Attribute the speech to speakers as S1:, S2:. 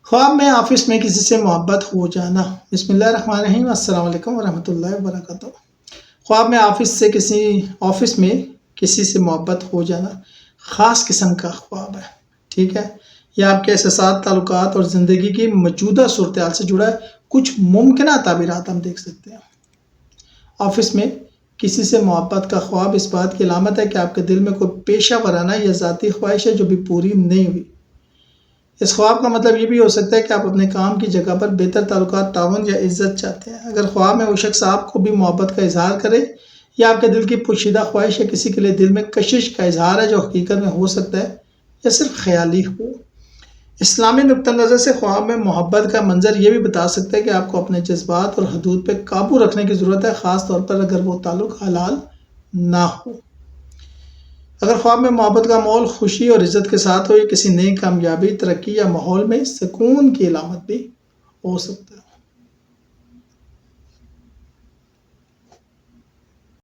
S1: خواب میں آفس میں کسی سے محبت ہو جانا۔ بسم اللہ الرحمن الرحیم، السلام علیکم ورحمۃ اللہ وبرکاتہ۔ خواب میں آفس میں کسی سے محبت ہو جانا خاص قسم کا خواب ہے، ٹھیک ہے؟ یہ آپ کے احساسات، تعلقات اور زندگی کی موجودہ صورتحال سے جڑا ہے۔ کچھ ممکنہ تعبیرات ہم دیکھ سکتے ہیں۔ آفس میں کسی سے محبت کا خواب اس بات کی علامت ہے کہ آپ کے دل میں کوئی پیشہ ورانہ یا ذاتی خواہش ہے جو بھی پوری نہیں ہوئی۔ اس خواب کا مطلب یہ بھی ہو سکتا ہے کہ آپ اپنے کام کی جگہ پر بہتر تعلقات، تعاون یا عزت چاہتے ہیں۔ اگر خواب میں وہ شخص آپ کو بھی محبت کا اظہار کرے یا آپ کے دل کی پوشیدہ خواہش یا کسی کے لیے دل میں کشش کا اظہار ہے جو حقیقت میں ہو سکتا ہے یا صرف خیالی ہو۔ اسلامی نقطہ نظر سے خواب میں محبت کا منظر یہ بھی بتا سکتا ہے کہ آپ کو اپنے جذبات اور حدود پہ قابو رکھنے کی ضرورت ہے، خاص طور پر اگر وہ تعلق حلال نہ ہو۔ اگر خواب میں محبت کا ماحول خوشی اور عزت کے ساتھ ہو، یہ کسی نئی کامیابی، ترقی یا ماحول میں سکون کی علامت بھی ہو سکتا ہے۔